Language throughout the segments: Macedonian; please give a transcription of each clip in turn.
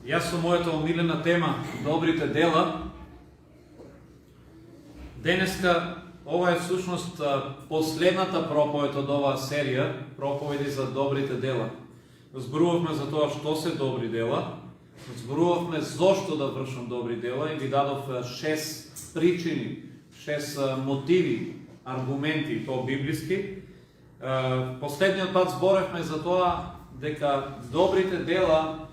Јас со мојата омилена тема добрите дела. Денеска ова е всушност последната проповед од оваа серија, проповеди за добрите дела. Зборувавме за тоа што се добри дела, зборувавме зошто да вршам добри дела и ви дадов 6 причини, 6 мотиви, аргументи, тоа библиски. Последниот пат зборевме за тоа дека добрите дела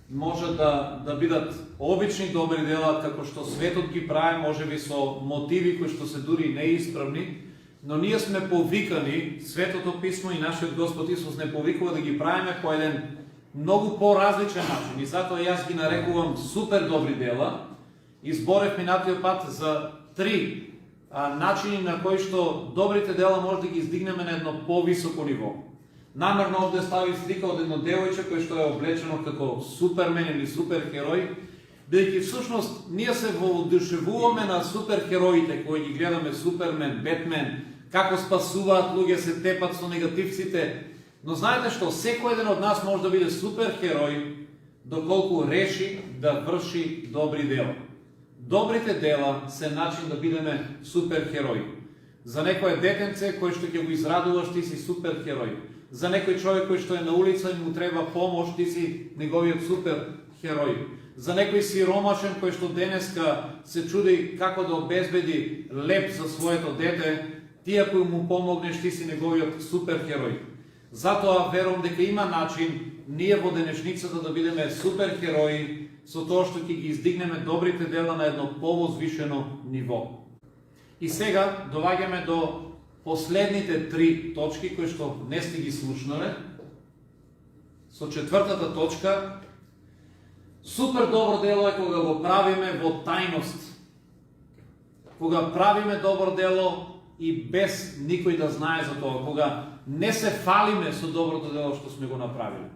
може да бидат обични добри дела, како што светот ги прави, можеби со мотиви кои што се дури неисправни, но ние сме повикани, Светото Писмо и нашиот Господ Исус не повикува да ги правиме по еден многу поразличен начин. И затоа јас ги нарекувам супер добри дела. Изборев минатиот пат за 3 начини на кои што добрите дела може да ги издигнеме на едно повисоко ниво. Намерно овде ставив слика од едно девојче кој што е облечено како супермен или суперхерој, бидејќи всушност ние се воодушевуваме на суперхероите кои ги гледаме, Супермен, Бетмен, како спасуваат луѓе, се тепат со негативците. Но знаете што, секој еден од нас може да биде суперхерој доколку реши да врши добри дела. Добрите дела се начин да бидеме суперхерои. За некој детенце кој што ќе го израдуваш, ти си суперхерој. За некој човек кој што е на улица и му треба помош, ти си неговиот супер херој. За некој сиромашен кој што денеска се чуди како да обезбеди леп за своето дете, ти ако му помогнеш, ти си неговиот супер херој. Затоа верувам дека има начин ние во денешницата да бидеме супер херои со тоа што ќе ги издигнеме добрите дела на едно повозвишено ниво. И сега доваѓаме до последните 3 точки кои што не сте ги слушнале. Со четвртата точка, супер добро дело е кога го правиме во тајност. Кога правиме добро дело и без никој да знае за тоа, кога не се фалиме со доброто дело што сме го направиле.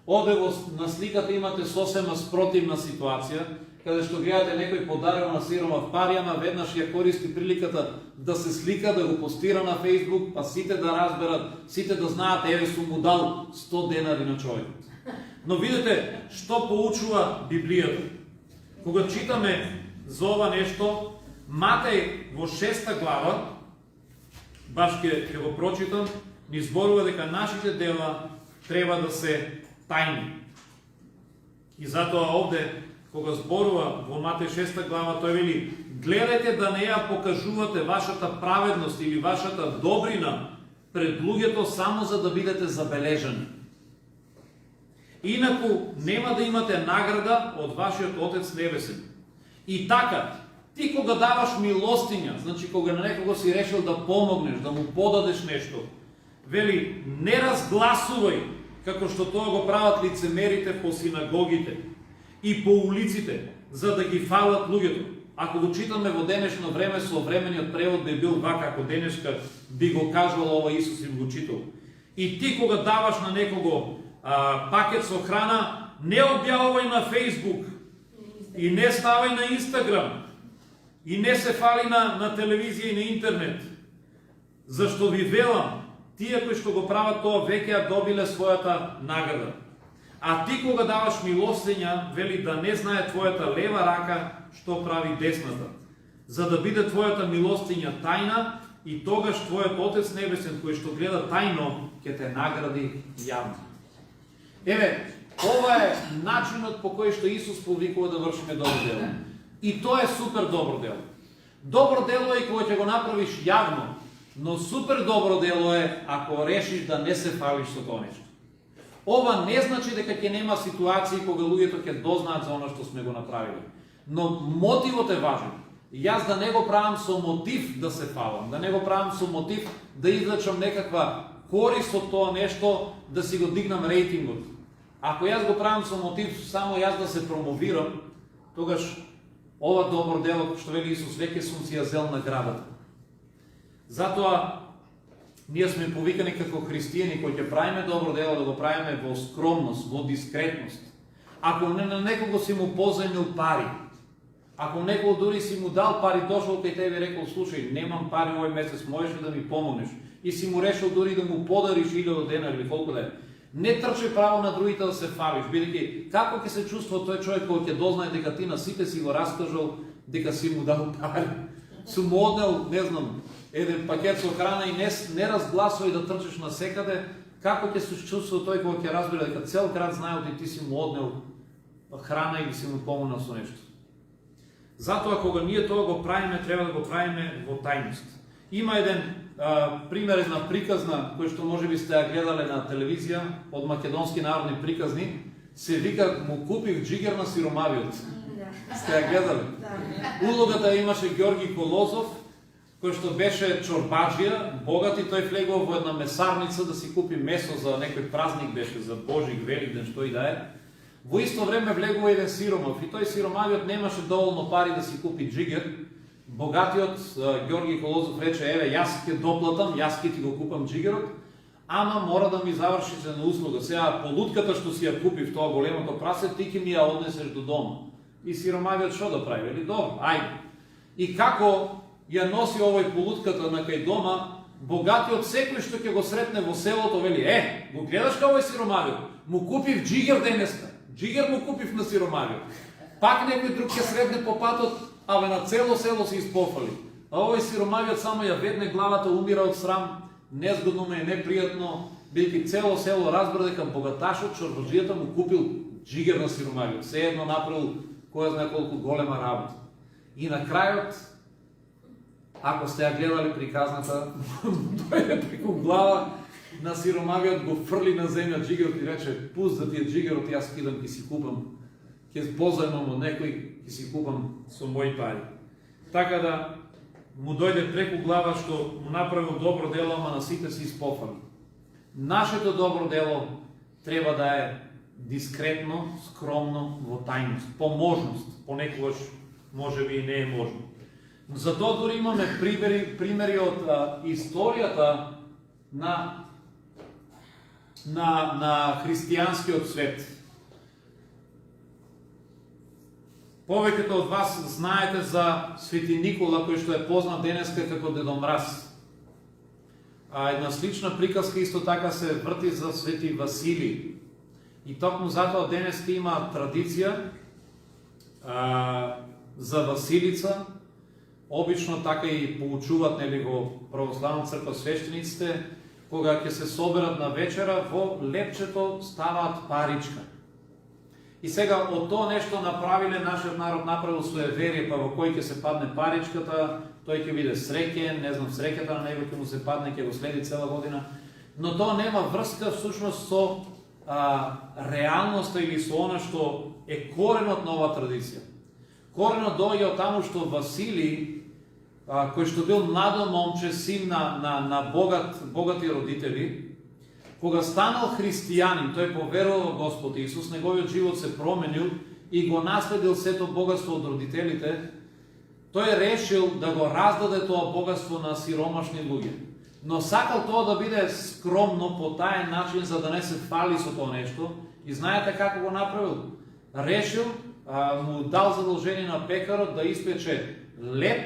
Овде на сликата имате сосема спротивна ситуација, каде што гледате некој подарил на сиромав пари, ама веднаш ја користи приликата да се слика, да го постира на Фейсбук, па сите да разберат, сите да знаат, еве сум му дал 100 денари на човекот. Но видите што поучува Библијата. Кога читаме за ова нешто, Матеј во 6 глава, баш ќе го прочитам, ни зборува дека нашите дела треба да се тајни. И затоа овде, кога зборува во Матеј 6 глава, тој вели: гледајте да не ја покажувате вашата праведност или вашата добрина пред луѓето само за да бидете забележани. Инаку нема да имате награда од вашиот Отец Небесен. И така, ти кога даваш милостиња, значи кога на некого си решил да помогнеш, да му подадеш нешто, вели, не разгласувај, како што тоа го прават лицемерите по синагогите и по улиците, за да ги фалат луѓето. Ако го читаме во денешно време, современиот превод би бил вака, ако денешка би го кажал ова Исус и го читал. И ти кога даваш на некого пакет со храна, не објавувај на Фейсбук и не ставај на Инстаграм и не се фали на телевизија и на интернет. Зашто ви велам, тие кои што го прават тоа веќе ја добиле својата награда. А ти кога даваш милостиња, вели да не знае твојата лева рака што прави десната, за да биде твојата милостиња тајна и тогаш твојот Отец Небесен кој што гледа тајно ќе те награди јавно. Еве, ова е начинот по кој што Исус повикува да вршиме добро дело. И тоа е супер добро дело. Добро дело е кога ќе го направиш јавно, но супер добро дело е ако решиш да не се фалиш со тоа нешто. Ова не значи дека ќе нема ситуации кога луѓето ќе дознаат за она што сме го направиле. Но мотивот е важен. Јас да не го правам со мотив да се фалам, да не го правам со мотив да извлечам некаква корист од тоа нешто, да си го дигнам рейтингот. Ако јас го правам со мотив само јас да се промовирам, тогаш ова добро дело, што вели Исус, веќе сум си ја зел наградата. Затоа ние сме повикани како христијани кои ќе правиме добро дело, да го правиме во скромност, во дискретност. Ако не на некого си му позајмил пари, ако некој дури си му дал пари, дошол кај тебе и рекол: слушај, немам пари овој месец, можеш ли да ми помогнеш? И си му решил дури да му подариш 1000 денари или колку да е. Не трчи право на другите да се фалиш, бидејќи како ќе се чувствува тој човек кој ќе дознае дека ти на сите си го раскажал дека си му дал пари, су му однел, не знам, еден пакет со храна и не разгласува и да трчиш на секаде, како ќе се чувствува тој кој ќе разбере дека цел град знае дека ти си му однел храна или си му помогнал со нешто. Затоа кога ние тоа го правиме, треба да го правиме во тајност. Има еден пример, една приказна, кој што можеби сте ја гледале на телевизија, од македонски народни приказни, се вика "Му купив джигер на сиромавиот". Сте ја гледале? Улогата имаше Ѓорги Колозов, кој што беше чорбаджија, богат, и тој влегува во една месарница да си купи месо за некој празник, беше за Божик, Великден, што и да е. Во исто време влегува еден сиромав и тој сиромавиот немаше доволно пари да си купи джигер. Богатиот Ѓорги Колозов рече: "Еве, јас ќе доплатам, јас ќе ти го купам джигерот, ама мора да ми завршиш една услуга. Сега полутката што си ја купив, тоа големото прасе, ти ќе ми ја однесеш до дома." И сиромавиот што да прави? Вели: "Добро, ајде." И како ја носи овој полутката на кај дома, богатиот секој што ќе го сретне во селото вели: го гледаш како овој сиромавиот? Му купив джигер денеска. Джигер му купив на сиромавиот." Пак некој друг ќе сретне по патот, абе на цело село се испофали. А овој сиромавиот само ја ведне главата, умира од срам, незгодно му е, непријатно, бидејќи цело село разбра дека богаташот, чорбаджијата, му купил джигер на сиромавиот. Се едно направил која знае колку голема работа. И на крајот, ако сте ја гледали приказната, дојде преку глава на сиромавиот, го фрли на земја джигерот и рече: "Пуст да ти е джигерот, јас кидам ќе си купам, ќе позајмам од некој, ќе си купам со мои пари." Така да му дојде преку глава што му направил добро дело, ама на сите си испофали. Нашето добро дело треба да е дискретно, скромно, во тајност, по можност, понекогаш можеби и не е можно. Затоа дори имаме примери од историјата на христијанскиот свет. Повеќето од вас знаете за Свети Никола, кој што е познат денеска како Дедо Мраз. Една слична приказка исто така се врти за Свети Василий. И токму затоа денеска има традиција за Василица. Обично така и поучуваат, нели, во православна црква свештениците, кога ќе се соберат на вечера, во лепчето ставаат паричка. И сега од тоа нешто направиле, нашиот народ направил суеверие, па во кој ќе се падне паричката, тој ќе биде среќен, не знам, среќата на него ќе му се падне, ќе го следи цела година. Но тоа нема врска всушност со реалноста или со она што е коренот на оваа традиција. Коренот доаѓа од таму што Василий, кој што бил младо момче, син на богати родители, кога станал христијанин, тој поверувал во Господ Исус, неговиот живот се променил и го наследил сето богатство од родителите, тој решил да го раздаде тоа богатство на сиромашни луѓе. Но сакал тоа да биде скромно по таен начин, за да не се фали со тоа нешто. И знаете како го направил? Решил, му дал задолжение на пекарот да испече леб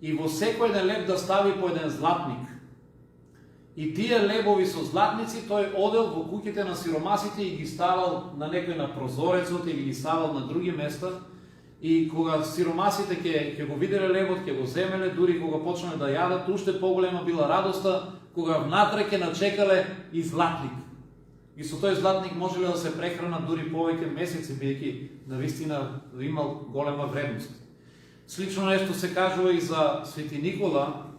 и во секој еден леб да стави по еден златник. И тие лебови со златници тој одел во куќите на сиромасите и ги ставал на некој на прозорецот или ги ставал на други места. И кога сиромасите ќе го виделе лебот, ќе го земеле, дури кога почнале да јадат, уште поголема била радоста кога внатре ќе начекале и златник. И со тој златник можеле да се прехранат дури повеќе месеци, бидејќи навистина имал голема вредност. Слично нешто се кажува и за Свети Никола,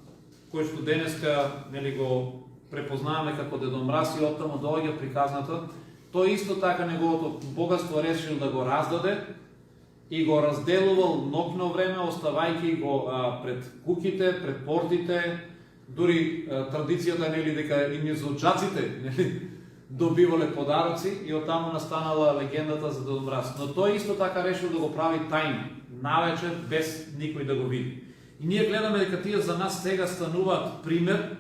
кој што денеска, нели, го препознаваме како Дедо Мраз, и оттаму доаѓа приказната. Тој исто така неговото богатство решил да го раздаде и го разделувал нокно време, оставајќи го пред куќите, пред портите. Дури традицијата, нели, дека и низоджаците, нели, добивале подароци, и оттаму настанала легендата за Дедо Мраз. Но тој исто така решил да го прави тајно, навечер, без никој да го види. И ние гледаме дека тие за нас сега стануваат пример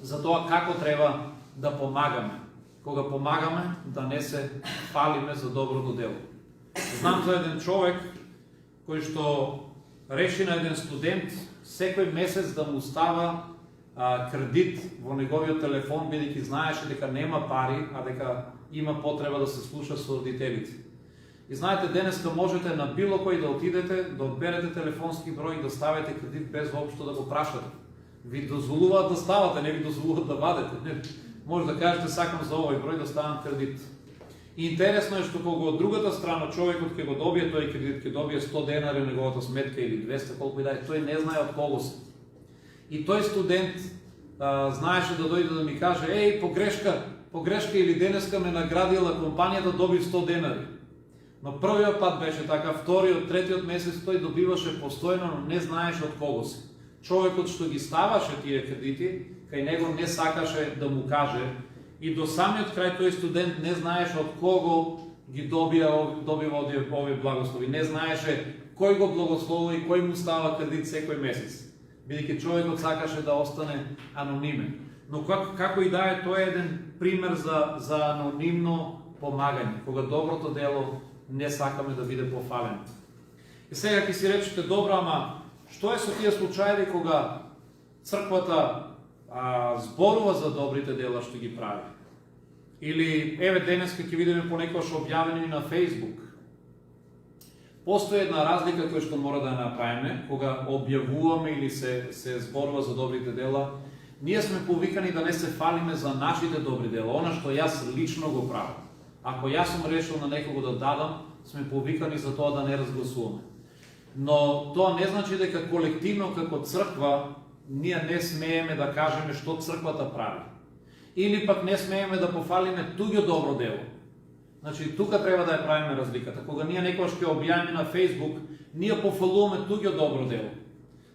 за тоа како треба да помагаме. Кога помагаме, да не се палиме за доброто дело. Знам за еден човек кој што реши на еден студент секој месец да му става кредит во неговиот телефон, бидејќи знаеше дека нема пари, а дека има потреба да се слуша со родителите. И знаете, денеска можете на било кој да отидете, да одберете телефонски број и да ставите кредит без воопшто да го прашате. Ви дозволуваат да ставате, не ви дозволуваат да вадете. Може да кажете, сакам за овој број да ставам кредит. И интересно е што кога од другата страна човекот ќе го добие тој кредит, ќе добие 100 денари на неговата сметка или 200, колку и да е, тој не знае од кого се. И тој студент знаеше да дојде да ми каже, погрешка или денеска ме наградила компанијата, добив 100 денари. Но првиот пат беше така, вториот, третиот месец тој добиваше постојано, но не знаеше од кого се. Човекот што ги ставаше тие кредити, кај него не сакаше да му каже, и до самиот крај тој студент не знаеше од кого ги добива овие благослови, не знаеше кој го благословува и кој му става кредит секој месец, бидејќи човекот сакаше да остане анонимен. Но како и да е, тоа е еден пример за анонимно помагање, кога доброто дело не сакаме да биде пофалено. И сега ќе си речете, добро, ама што е со тие случаи кога црквата зборува за добрите дела што ги прави? Или, еве денеска ќе видиме понекогаш објавени на Facebook. Постои една разлика која што мора да ја направиме, кога објавуваме или се зборува за добрите дела. Ние сме повикани да не се фалиме за нашите добри дела, она што јас лично го правам. Ако јас сум решил на некого да дадам, сме повикани за тоа да не разгласуваме. Но тоа не значи дека колективно како црква ние не смееме да кажеме што црквата прави. Или пак не смееме да пофалиме туѓо добро дело. Значи, тука треба да ја правиме разликата. Кога ние некојаш ќе објавиме на Facebook, ние пофалуваме туѓо добро дело.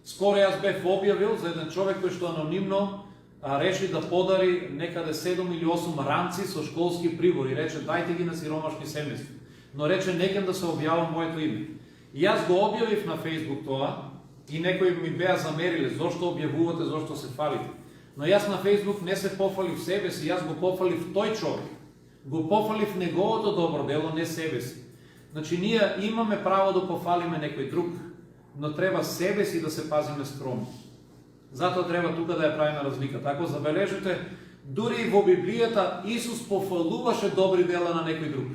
Скоро јас бев објавил за еден човек кој што анонимно реши да подари некаде 7 или 8 ранци со школски прибори. Рече, дајте ги на сиромашни семејства. Но рече, некем да се објавам моето име. И јас го објавив на Facebook тоа, и некои ми беа замериле, зошто објавувате, зошто се фалите. Но јас на Facebook не се пофалив себе си, јас го пофалив тој човек. Го пофалив неговото добро дело, не себе си. Значи, ние имаме право да пофалиме некој друг, но треба себе си да се пазиме скромно. Затоа треба тука да ја правиме разлика. Ако забележите, дури и во Библијата Исус пофалуваше добри дела на некој друг.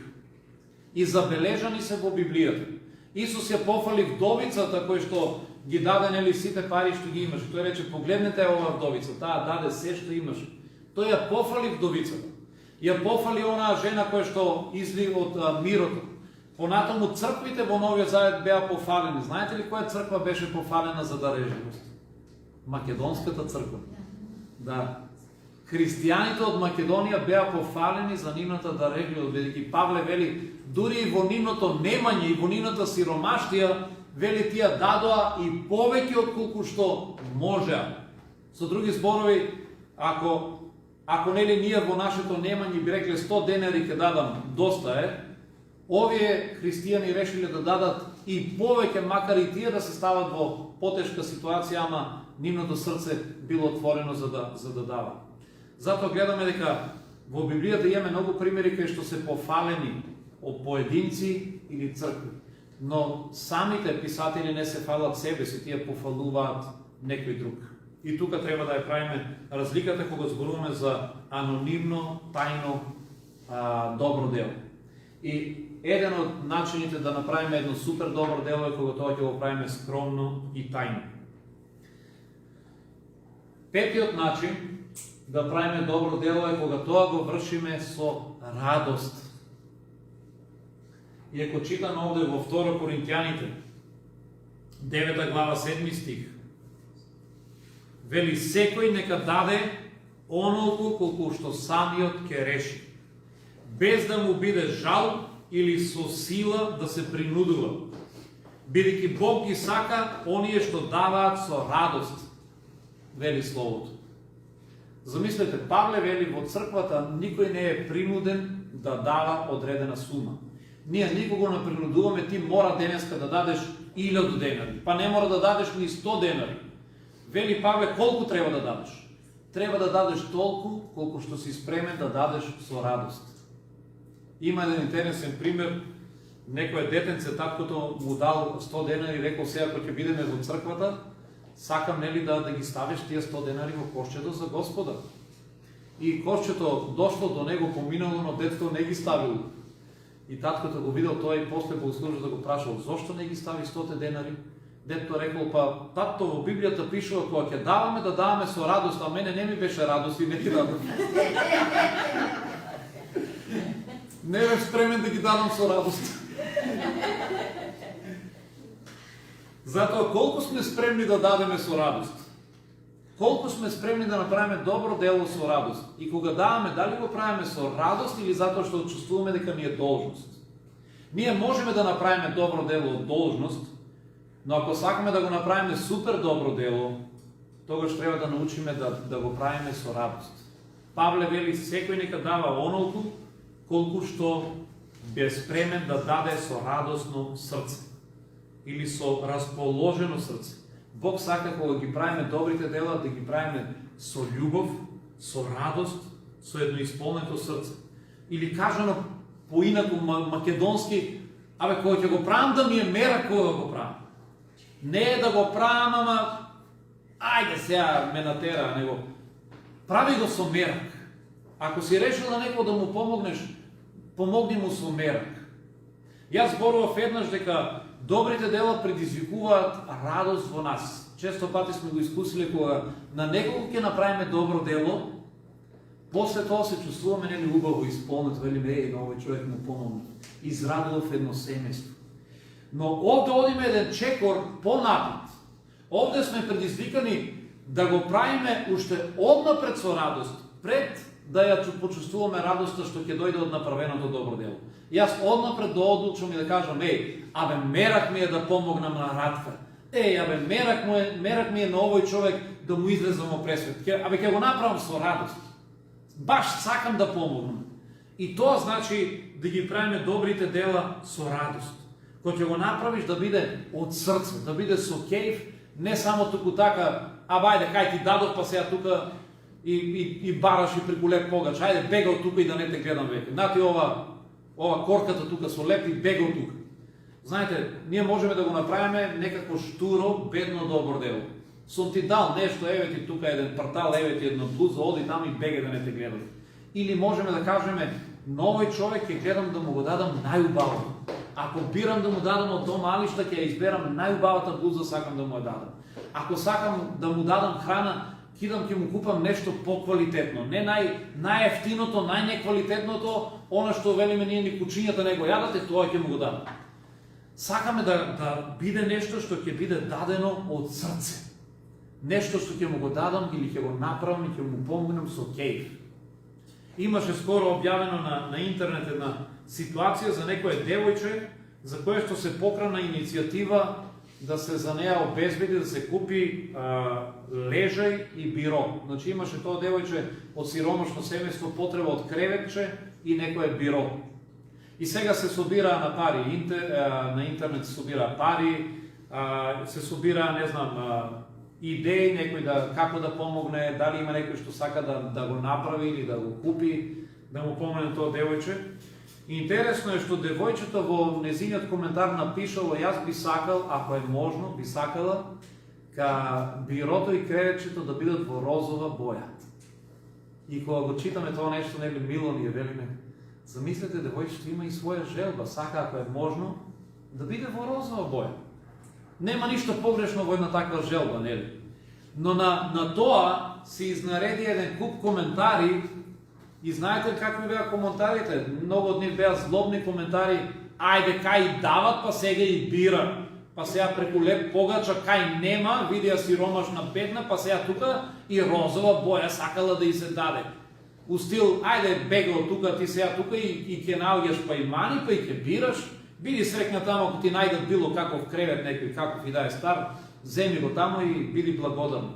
И забележани се во Библијата. Исус ја пофали вдовицата кој што ги даде нели сите пари што ги имаше. Тој рече, погледнете оваа вдовица, таа даде се што имаше. Тој ја пофали вдовицата. Ја пофали онаа жена која што изли од мирото. Понатаму црквите во Новиот Завет беа пофалени. Знаете ли која црква беше пофалена за дарежливост? Македонската црква. Да. Христијаните од Македонија беа пофалени за нивната дарежливост, бидејќи Павле вели, дури и во нивното немање и во нивната сиромаштија, вели тие дадоа и повеќе од колку што можеа. Со други зборови, ако нели ние во нашето немање би рекле 100 денари ќе дадам, доста е, овие христијани решиле да дадат и повеќе, макар и тие да се стават во потешка ситуација, ама нивното срце било отворено за да дава. Затоа гледаме дека во Библијата имаме многу примери кај што се пофалени од поединци или цркви. Но самите писатели не се фалат себе си, тие пофалуваат некој друг. И тука треба да ја правиме разликата кога зборуваме за анонимно, тајно добро дело. И еден од начините да направиме едно супер добро дело е кога тоа ќе го правиме скромно и тајно. Петиот начин да правиме добро дело е кога тоа го вршиме со радост. И ако читаме овде во 2 Коринтијаните, 9 глава 7 стих, вели, секој нека даде онолку колку што самиот ќе реши, без да му биде жал или со сила да се принудува, бидејќи Бог ги сака оние што даваат со радост, вели Словото. Замислете, Павле вели, во црквата никој не е принуден да дава одредена сума. Ние никого не принудуваме, ти мора денеска да дадеш 1000 денари, па не мора да дадеш ни 100 денари. Вели Павле, колку треба да дадеш? Треба да дадеш толку, колку што си спремен да дадеш со радост. Има еден интересен пример, некој детенце, таткото му дал 100 денари и рекол, сега ако ќе бидеме во црквата, сакам нели да ги ставиш тие 100 денари во кошчето за Господа. И кошчето дошло до него, поминало, но детето не ги ставил. И таткото го видел, тој и после богослужител да го прашал, зошто не ги стави 100 денари? Детето рекол, па татто во Библијата пишува, кога ќе даваме, да даваме со радост, а мене не ми беше радост и не ги дадам. Не бев спремен да ги дадам со радост. Затоа колку сме спремни да дадеме со радост? Колку сме спремни да направиме добро дело со радост? И кога даваме, дали го правиме со радост или затоа што чувствуваме дека ни е должност? Ние можеме да направиме добро дело од должност, но ако сакаме да го направиме супер добро дело, тогаш треба да научиме да го правиме со радост. Павле вели, секој нека дава онолку, колку што бе спремен да даде со радостно срце или со расположено срце. Бог сака кога ги правиме добрите дела, да ги правиме со љубов, со радост, со едноисполнето срце. Или кажано поинаку македонски, кога ќе го правам да ми е мера кога го правам. Не е да го правам, ама ајде сега ме натера, него. Прави го со мерак. Ако си решил на некој да му помогнеш, помогни му со мерак. Јас зборував еднаш дека добрите дела предизвикуваат радост во нас. Често пати сме го искусили кога на некој ќе направиме добро дело, после тоа се чувствуваме нели убаво исполнет, велиме на овој човек му помогна. Израдував едно семејство. Но овде одиме еден чекор понапред. Овде сме предизвикани да го правиме уште однапред со радост, пред да ја почувствуваме радоста што ќе дојде од направеното добро дело. Јас однапред да одлучам и да кажам, мерак ми е да помогнам на Радка. Мерак ми е на овој човек да му излезам во пресвет. Ќе го направам со радост. Баш сакам да помогнам. И тоа значи да ги правиме добрите дела со радост. Кој ќе го направиш да биде од срце, да биде со кејф, не само туку така, ајде, кај ти дадов, па сега тука и бараш и преку леп погач, ајде, бега од тука и да не те гледам веќе. Нати ова корката тука со леп и бега од тука. Знаете, ние можеме да го направиме некако штуро, бедно добро дело. Сум ти дал нешто, еве ти тука еден партал, еве ти една блуза, оди таму и бега да не те гледам. Или можеме да кажеме, на овој човек ќе гледам да му го дадам најубавото. Ако бирам да му дадам од дома алишта, ќе ја изберам најубавата блуза, сакам да му ја дадам. Ако сакам да му дадам храна, ќе му купам нешто поквалитетно. Не најефтиното, најнеквалитетното, она што велиме ние ни кучињата не го јадат, тоа ќе му го дадам. Сакаме да биде нешто што ќе биде дадено од срце. Нешто што ќе му го дадам или ќе го направам и ќе му помогнам со кејф. Имаше скоро објавено на интернет една ситуација за некој девојче за кое што се покрана иницијатива да се за неја обезбеди да се купи лежај и биро. Значи имаше тоа девојче од сиромашно семејство потреба од креветче и некое биро. И сега се собираа на пари, на интернет се собираа пари, се собираа, не знам, идеи некој како да помогне, дали има некој што сака да го направи или да го купи, да му помогне тоа девојче. Интересно е што девојчето во незиниот коментар напишало, јас би сакал, ако е можно, би сакала бирото и креветчето да бидат во розова боја. И кога го читаме тоа нешто, нели мило ни е, велиме, замислете, девојчето има и своја желба, сака, ако е можно, да биде во розова боја. Нема ништо погрешно во една таква желба, нели? Но на тоа се изнареди еден куп коментари. И знаете какви беа коментарите? Многу од нив беа злобни коментари. Ајде, кај дават, па сега и бира. Па сега преку леп погача, кај нема, видија сиромашна бедна, па сега тука и розова боја сакала да и се даде. У стил, ајде, бега од тука, ти сега тука и ќе наоѓаш па и мани, па и ќе бираш. Биди срекна таму, ако ти најдат било каков кревет некој, каков и да е стар, земи го таму и биди благодарен.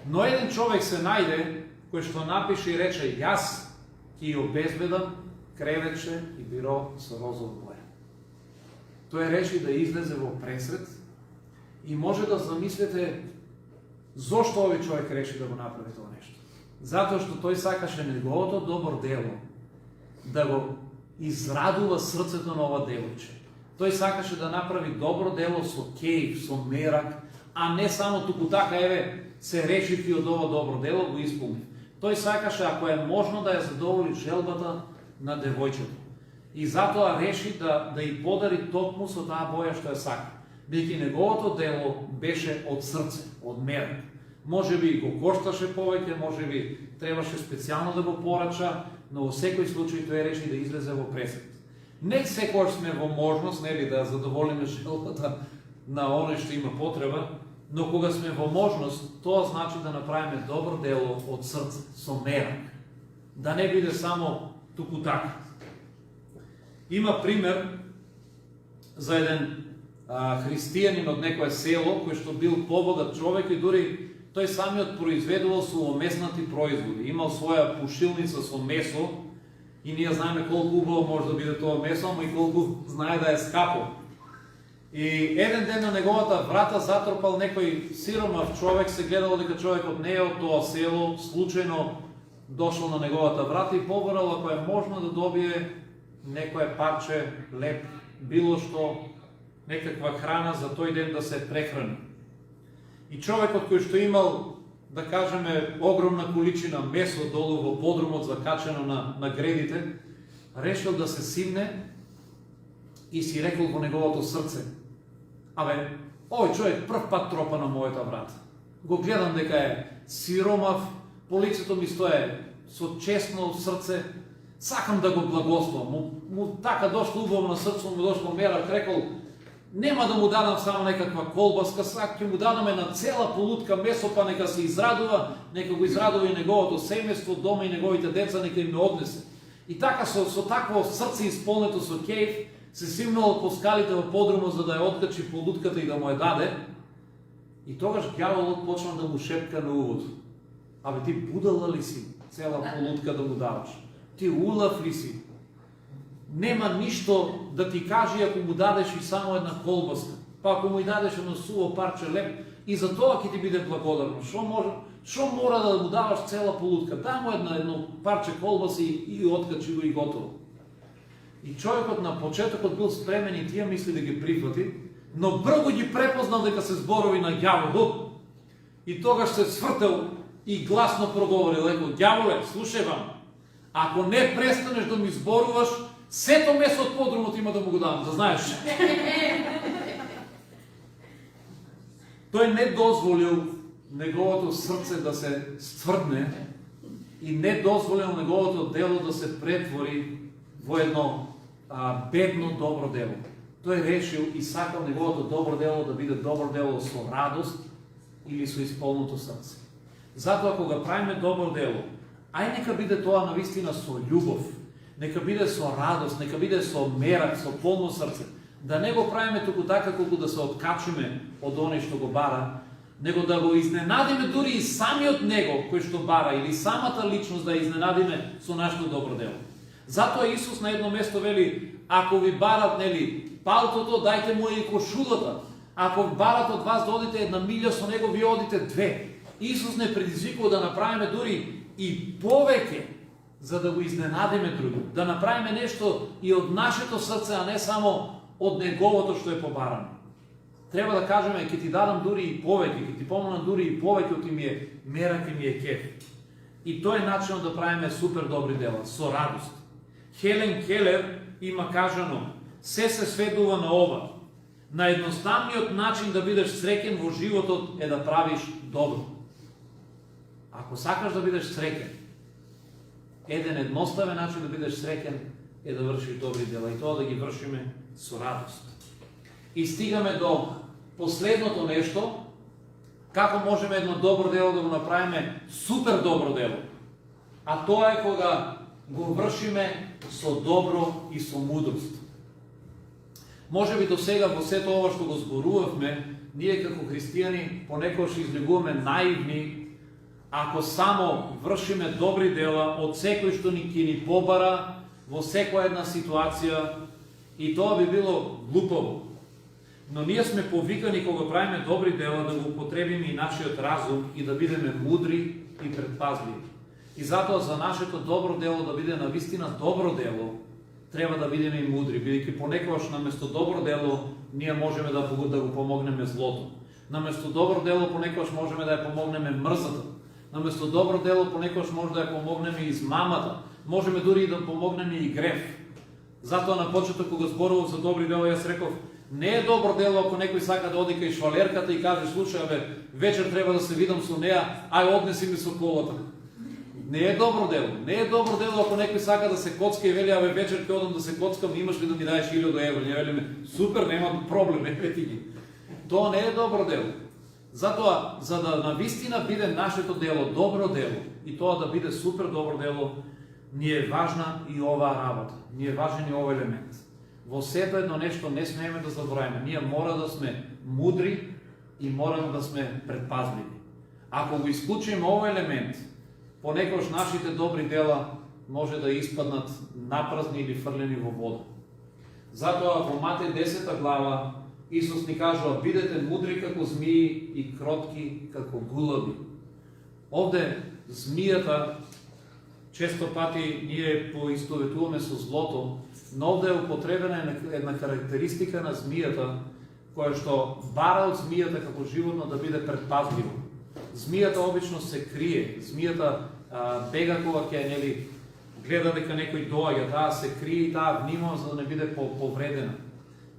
Но еден човек се најде, кој што напише и рече, јас ќе обезбедам креветче и биро со розова боја. Тој реши да излезе во пресрет и може да замислите зошто овој човек реши да го направи тоа нешто. Затоа што тој сакаше неговото добро дело да го израдува срцето на ова девојче. Тој сакаше да направи добро дело со кејф, со мерак, а не само туку така, еве, се решив и од ова добро дело го исполнив. Тој сакаше, ако е можно, да ја задоволи желбата на девојчето. И затоа реши да ја подари токму со таа боја што ја сака. Бидејќи неговото дело беше од срце, од мерак. Може би го кошташе повеќе, може би требаше специјално да го порача, но во секој случај тој реши да излезе во пресет. Не секогаш сме во можност, нели, да задоволиме желбата на оној што има потреба, но кога сме во можност, тоа значи да направиме добро дело од срце, со мерак. Да не биде само туку така. Има пример за еден христијанин од некое село, кој што бил побогат човек и дури тој самиот произведувал сувомеснати производи. Имал своја пушилница со месо и ние знаеме колку убаво може да биде тоа месо, но и колку знае да е скапо. И еден ден на неговата врата затропал некој сиромав човек, се гледал дека човекот не е од тоа село, случајно дошол на неговата врата и поборал ако е можно да добие некое парче леп, било што, некаква храна за тој ден да се прехрани. И човекот кој што имал, да кажеме, огромна количина месо долу во подрумот закачено на гредите, решил да се симне и си рекол во неговото срце: абе, овој човек прв пат тропа на мојата врата. Го гледам дека е сиромав, по лицето ми стое со честно срце, сакам да го благословам. Му така дошло убаво на срцето, му дошло мерак, рекол: нема да му дадам само некаква колбаска, сак ќе му дадаме на цела полутка месо, па нека се израдува, нека го израдува и неговото семејство, дома и неговите деца, нека им ме однесе. И така со такво срце исполнето со кејф, се симнал по скалите во подрумот за да ја откачи полутката и да му ја даде. И тогаш ѓаволот почна да му шепка на увото: абе, ти будала ли си цела полутка да му даваш? Ти улав ли си? Нема ништо да ти кажи ако му дадеш и само една колбаска. Па ако му и дадеш едно суво парче леп, и за тоа ќе ти биде благодарно. Шо мора да му даваш цела полутка? Дај му едно парче колбаса и откачи го и готово. И човекот на почетокот бил спремен и тие мисли да ги прифати, но брзо ги препознал дека се зборови на ѓаволот и тогаш се свртел и гласно проговорил: еко, ѓаволе, слушај вам, ако не престанеш да ми зборуваш, сето месо од подрумот има да му го дам, да знаеш. Тој не дозволил неговото срце да се стврдне и не дозволил неговото дело да се претвори во едно бедно добро дело. Тој решил и сакал неговото добро дело да биде добро дело со радост или со исполното срце. Затоа кога правиме добро дело, ај нека биде тоа навистина со љубов, нека биде со радост, нека биде со мерак, со полно срце. Да не го правиме туку така колку да се откачиме од оној што го бара, него да го изненадиме дури и самиот него кој што бара или самата личност да изненадиме со нашето добро дело. Затоа Исус на едно место вели: ако ви барат, нели, палтото, дајте му и кошулата. Ако барат од вас да одите една милја, со него ви одите две. Исус не предизвикува да направиме дури и повеќе, за да го изненадиме друго. Да направиме нешто и од нашето срце, а не само од неговото што е побарано. Треба да кажеме: ќе ти дадам дури и повеќе, ќе ти помогнам дури и повеќе, оти ми е мерак и ми е кеф. И тој е начинот да правиме супер добри дела, со радост. Хелен Келер има кажано: се сведува на ова. Наједноставниот начин да бидеш среќен во животот е да правиш добро. Ако сакаш да бидеш среќен, еден едноставен начин да бидеш среќен е да вршиш добри дела, и тоа да ги вршиме со радост. И стигаме до последното нешто, како можеме едно добро дело да го направиме супер добро дело. А тоа е кога го вршиме со добро и со мудрост. Може би до сега во сето ова што го зборувавме, ние како христијани понекогаш излегуваме наивни, ако само вршиме добри дела од секој што ни ќе ни побара во секоја една ситуација, и тоа би било глупаво. Но ние сме повикани кога правиме добри дела да го употребиме и нашиот разум и да бидеме мудри и предпазливи. И затоа за нашето добро дело да биде навистина добро дело, треба да бидеме и мудри, бидејќи понекогаш наместо добро дело ние можеме да го помогнеме злото. Наместо добро дело понекогаш можеме да ја помогнеме мрзата. Наместо добро дело понекогаш може да ја помогнеме измамата. Можеме дури и да помогнеме и греф. Затоа на почеток кога зборував за добри дела, јас реков, не е добро дело ако некој сака да оди кај швалерката и каже, слушај, бе, вечер треба да се видам со неа, ај однеси ми со колата. Не е добро дело. Не е добро дело ако некој сака да се коцка и вели, абе, вечер ќе одам да се коцкам, имаш ли да ми даеш 1000 евро? Ние велиме, супер, нема проблем, еве ти ги. Тоа не е добро дело. Затоа, за да навистина биде нашето дело добро дело и тоа да биде супер добро дело, ни е важна и оваа работа. Ни е важен и овој елемент. Во сето едно нешто не смееме да забравиме. Ние мора да сме мудри и мораме да сме предпазливи. Ако го исклучиме овој елемент, понекогаш нашите добри дела може да испаднат напразни или фрлени во вода. Затоа во Матеј 10 глава Исус ни кажува, бидете мудри како змии и кротки како гулаби. Овде змијата, често пати ние поистоветуваме со злото, но овде е употребена една карактеристика на змијата, која што бара од змијата како животно да биде предпазливо. Змијата обично се крие, змијата бега кога ќе нели гледа дека некој доаѓа, таа се крие и таа внимава за да не биде повредена.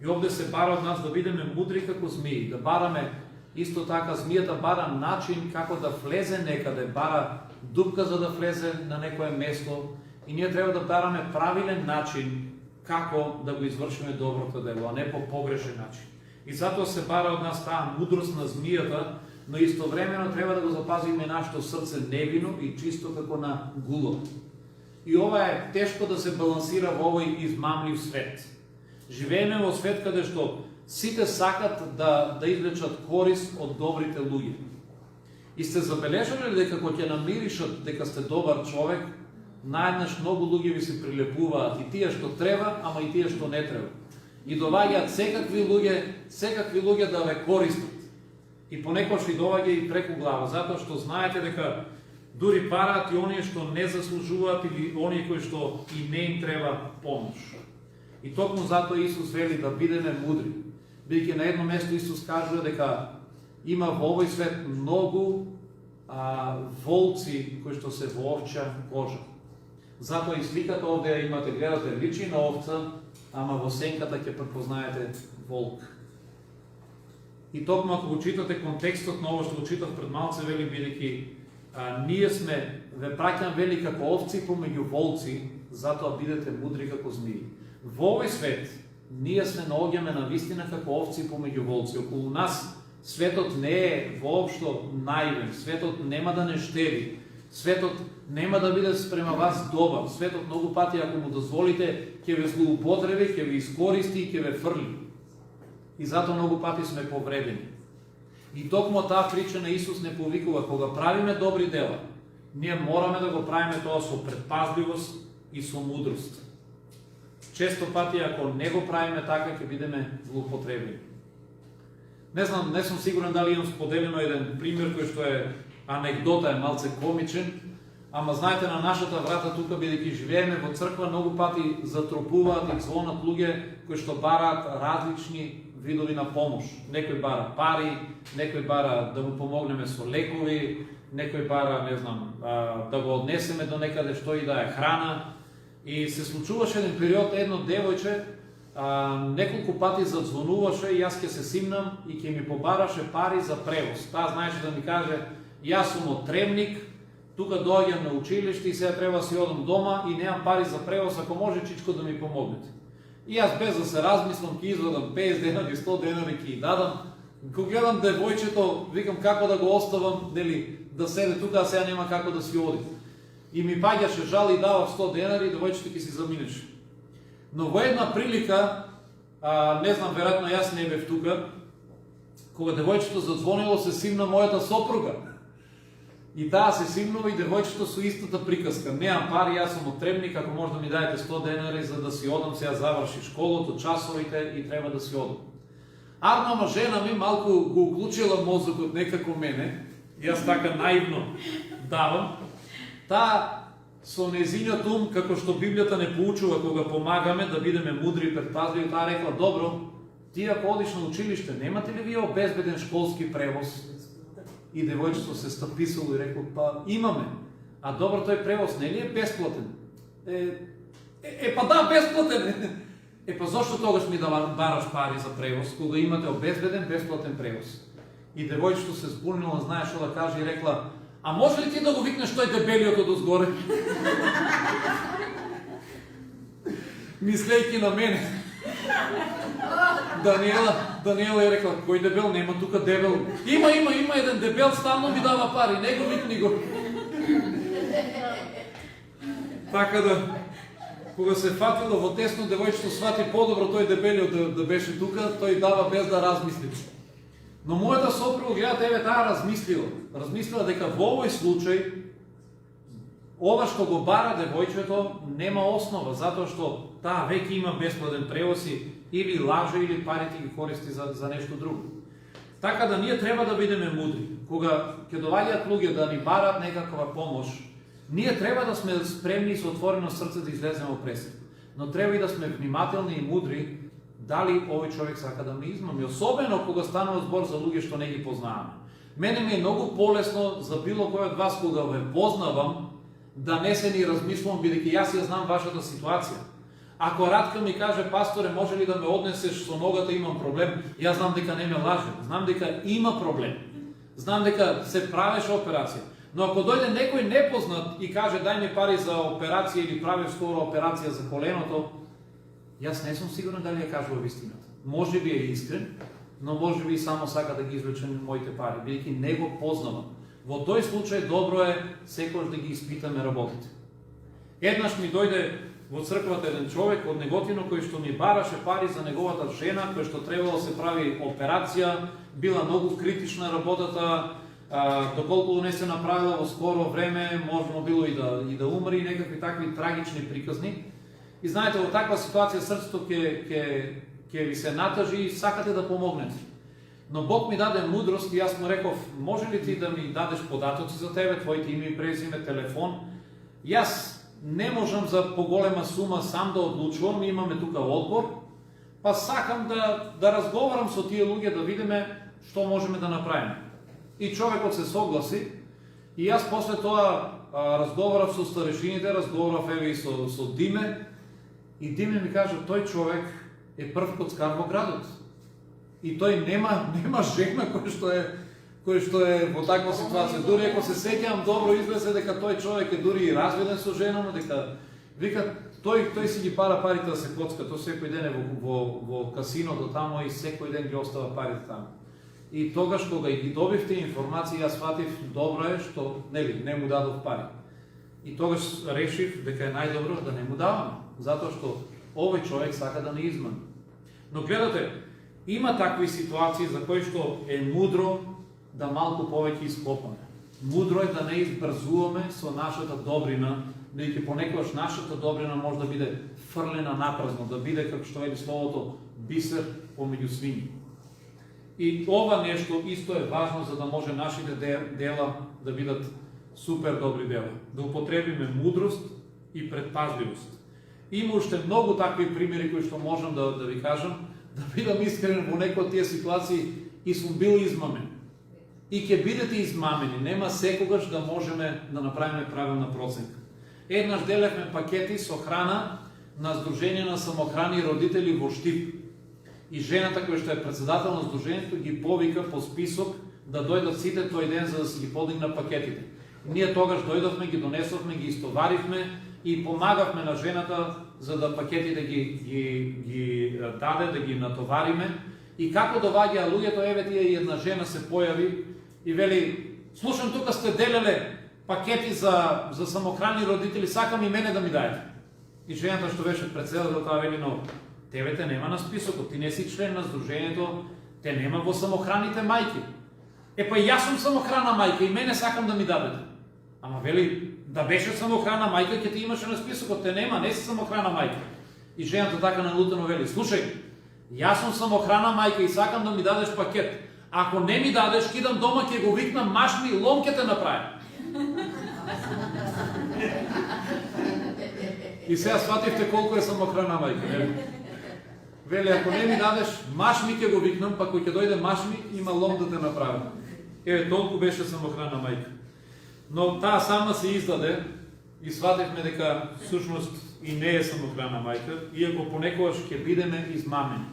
И овде се бара од нас да бидеме мудри како змии, да бараме исто така змијата бара начин како да влезе некаде, бара дупка за да влезе на некое место и ние треба да бараме правилен начин како да го извршиме доброто дело, а не по погрешен начин. И затоа се бара од нас таа мудрост на змијата, но истовремено треба да го запазиме нашето срце невино и чисто како на гуло. И ова е тешко да се балансира во овој измамлив свет. Живееме во свет каде што сите сакат да извлечат корист од добрите луѓе. И сте забележали ли дека кога ќе намиришат дека сте добар човек, наеднаш многу луѓе ви се прилепуваат и тие што треба, ама и тие што не треба. И доаѓаат секакви луѓе да ве користат. И понекогаш ви доаѓа и преку глава, затоа што знаете дека дури параат и оние што не заслужуваат или оние кои што и не им треба помош. И токму затоа Исус вели да бидеме мудри. Бидејќи на едно место Исус кажува дека има во овој свет многу волци кои што се во овча кожа. Затоа и сликата овде имате, гледате, личи на овца, ама во сенката ќе препознаете волк. И токму ако го читате контекстот на ова што го читав пред малце, вели бидејќи ние сме, ве праќам вели како овци помеѓу волци, затоа бидете мудри како змии. Во овој свет ние се наоѓаме на вистина како овци помеѓу волци. Околу нас светот не е воопшто наивен, светот нема да не штеди, светот нема да биде спрема вас добар, светот многу пати ако му дозволите ќе ве злоупотреби, ќе ве искористи и ќе ве фрли. И затоа многу пати сме повредени. И токму таа прича на Исус не повикува, кога правиме добри дела, ние мораме да го правиме тоа со предпазливост и со мудрост. Често пати ако не го правиме така, ќе бидеме злоупотребени. Не знам, не сум сигурен дали имам споделено еден пример кој што е анекдота, е малце комичен, ама знаете на нашата врата тука, бидејќи живееме во црква, многу пати затрупуваат и звонат луѓе кои што бараат различни видови на помош. Некој бара пари, некој бара да му помогнеме со лекови, некој бара, не знам, да го однесеме до некаде што и да е храна. И се случуваше еден период, едно девојче неколку пати задзвонуваше и јас ќе се симнам и ќе ми побараше пари за превоз. Таа знаеше да ми каже, јас сум од Тремник, тука доаѓам на училиште и сега треба си одам дома и немам пари за превоз, ако може чичко да ми помогнете. И јас без да се размислам ќе извадам 50 денари, 100 денари ќе ги дадам. Кога гледам девојчето, викам како да го оставам, нели, да седе тука, а сега нема како да си оди. И ми паѓаше жал и давав 100 денари и девојчето ќе си заминеше. Но во една прилика, не знам, веројатно јас не бев тука, кога девојчето задзвонило, се симна мојата сопруга. И таа се симнува и девојчето со истата приказка. Неам пари, јас сум од Тремник, ако може да ми дајете 100 денари за да си одам, сега заврши школото, часовите и треба да си одам. Ама жена ми малку го уклучила мозокот некако мене, јас така наивно давам. Таа со незиниот ум, како што Библијата не поучува кога помагаме да бидеме мудри и предпазливи, таа рекла, добро, ти ако одиш на училиште, немате ли вие обезбеден школски превоз? И девојчето се стаписало и рекло, па имаме. А добро, тој превоз не ли е бесплатен? Па да, бесплатен е. Па зошто тогаш ми да бараш пари за превоз, кога имате обезбеден бесплатен превоз? И девојчето се збунило, знаеш што да каже и рекла, а може ли ти да го викнеш тој дебелиот од озгоре? Мислејќи на мене. Даниела е рекла, кој дебел, нема тука дебел. Има еден дебел, стално ми дава пари, не го викни го. Така да, кога се фатило во тесно, девојчето свати по-добро тој дебелиот да беше тука, тој дава без да размисли. Но мојата сопруга, гледате, таа размислила дека во овој случај ова што го бара девојчето нема основа, затоа што таа веќе има бесплатен превоз или лаже или парите ги користи за нешто друго. Така да ние треба да бидеме мудри. Кога ќе доаѓаат луѓе да ни барат некаква помош, ние треба да сме спремни и со отворено срце да излеземе во пресек. Но треба и да сме внимателни и мудри дали овој човек сака да ме измами, особено кога станува збор за луѓе што не ги познаваме. Мене ми е многу полесно за било кој од вас кога ве познавам да не се ни размислувам, бидејќи јас ја знам вашата ситуација. Ако Радка ми каже, пасторе, може ли да ме однесеш со ногата, имам проблем, јас знам дека не ме лаже, знам дека има проблем, знам дека се правеше операција. Но ако дојде некој непознат и каже, дај ми пари за операција или прави скоро операција за коленото, јас не сум сигурен дали ја кажува вистината. Може би е искрен, но може би и само сака да ги извлече моите пари, бидејќи не го познавам. Во тој случај добро е секогаш да ги испитаме работите. Еднаш ми дојде во црквата еден човек од Неготино кој што ми бараше пари за неговата жена, кој што требало да се прави операција, била многу критична работата, доколку не се направила во скоро време, можно било и да умре, и некакви такви трагични приказни. И знаете, во таква ситуација срцето ќе ви се натажи и сакате да помогнете. Но Бог ми даде мудрост и јас му реков, може ли ти да ми дадеш податоци за тебе, твоите име и презиме, телефон? Јас не можам за поголема сума сам да одлучувам, имаме тука одбор, па сакам да разговарам со тие луѓе, да видиме што можеме да направиме. И човекот се согласи, и јас после тоа разговарав со старешините, разговарав еве и со Диме, и Диме ми кажа, тој човек е прв коцкар во градот. И тој нема жена кој што е во таква ситуација. Дури ако се сеќавам добро, изгледа дека тој човек е дури и разведен со жена му, дека вика тој си ги пара парите да се коцка, тој секој ден е во касиното тамо и секој ден ги остава парите тамо. И тогаш кога ги добив тие информации, јас сватив добро е што не му дадов пари. И тогаш решив дека е најдобро да не му давам, затоа што овој човек сака да не измами. Но гледате, има такви ситуации за кои што е мудро да малку повеќе ископаме. Мудро е да не избрзуваме со нашата добрина, бидејќи понекогаш нашата добрина може да биде фрлена напразно, да биде, како што вели словото, бисер помеѓу свињи. И ова нешто исто е важно за да може нашите дела да бидат супер добри дела. Да употребиме мудрост и предпазливост. Има уште многу такви примери кои што можам да ви кажам, да бидам искрен во некои од тие ситуации и сум бил измамен. И ќе бидете измамени, нема секогаш да можеме да направиме правилна проценка. Еднаш делевме пакети со храна на Сдружение на самохрани родители во Штип. И жената која што е председател на Сдружението ги повика по список да дојдат сите тој ден за да се ги подигнат пакетите. Ние тогаш дојдовме, ги донесовме, ги истоваривме и помагавме на жената за да пакетите ги даде, да ги натовариме. И како доаѓаа луѓето, еве тие и една жена се појави и вели, слушам, тука сте делеле пакети за самохрани родители, сакам и мене да ми дајте. И жената што беше председател, таа вели, но тебе те нема на списокот, ти не си член на Сдружението, те нема во самохраните мајки. Па јас сум самохрана мајка и мене сакам да ми дадете. Ама вели, да беше самохрана мајка, ќе ти имаше на списокот, те нема, не си самохрана мајка. И жената така налутено вели, слушај, јас сум самохрана мајка и сакам да ми дадеш пакет. Ако не ми дадеш, кидам дома, ќе го викнам, машми и лом ќе те направи. И сега свативте колку е самохрана мајка, не? Вели, ако не ми дадеш, маш ми ќе го викнам, па кој ќе дојде маш ми, има лом да те направи. Еве, толку беше самохрана мајка. Но таа сама се издаде и свативме дека всушност и не е самохрана мајка, иако понекогаш ќе бидеме измамени.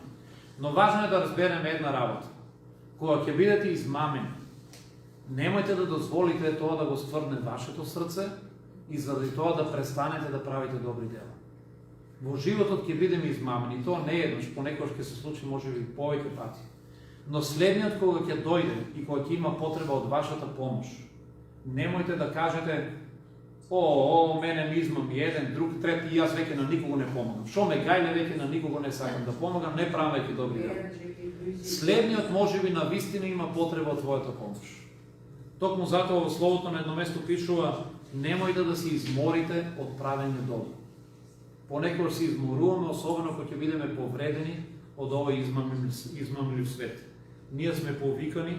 Но важно е да разбереме една работа. Кога ќе бидете измамени, немојте да дозволите тоа да го стврдне вашето срце и заради тоа да престанете да правите добри дела. Во животот ќе бидеме измамени, тоа не е еднаш, понекогаш ќе се случи можеби повеќе пати. Но следниот кога ќе дојде и кога ќе има потреба од вашата помош, немојте да кажете: о, мене ми измами еден, друг, трет и јас веќе на никого не помагам. Шо ме гајле, веќе на никого не сакам да помагам, не правам веќе добри дела. Следниот можеби на вистина има потреба од твојата помош. Токму затоа во Словото на едно место пишува: немојте да се изморите од правење добро. Понекогаш се изморуваме, особено кога ќе бидеме повредени од овој измамлив свет. Ние сме повикани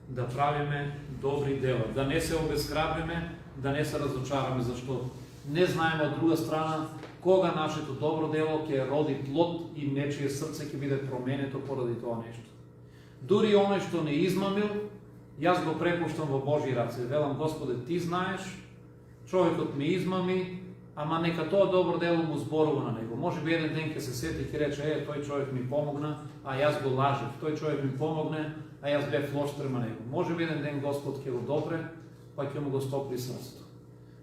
да правиме добри дела, да не се обезхрабриме, да не се разочараме, зашто не знаеме од друга страна кога нашето добро дело ќе роди плод и нечие срце ќе биде променето поради тоа нешто. Дури оној што не измамил, јас го препуштам во Божји раце. Велам: Господе, ти знаеш, човекот ме измами, ама нека тоа добро дело му зборува на него. Може би еден ден ќе се сети и ќе рече: тој човек ми помогна, а јас го лажев. Тој човек ми помогне, а јас бев лош према него. Може би еден ден Господ ќе го допре, па ќе му го стопли срцето.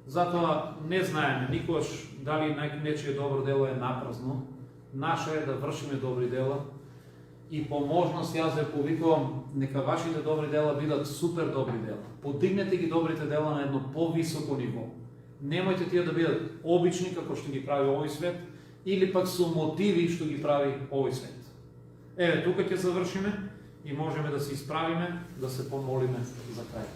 Затоа не знаеме никогаш дали нечие добро дело е напразно. Наше е да вршиме добри дела и по можност јас ве повикувам, нека вашите добри дела бидат супер добри дела. Подигнете ги добрите дела на едно повисоко ниво. Немојте тие да бидат обични, како што ги прави овој свет, или пак со мотиви што ги прави овој свет. Еве, тука ќе завршиме и можеме да се исправиме, да се помолиме за крај.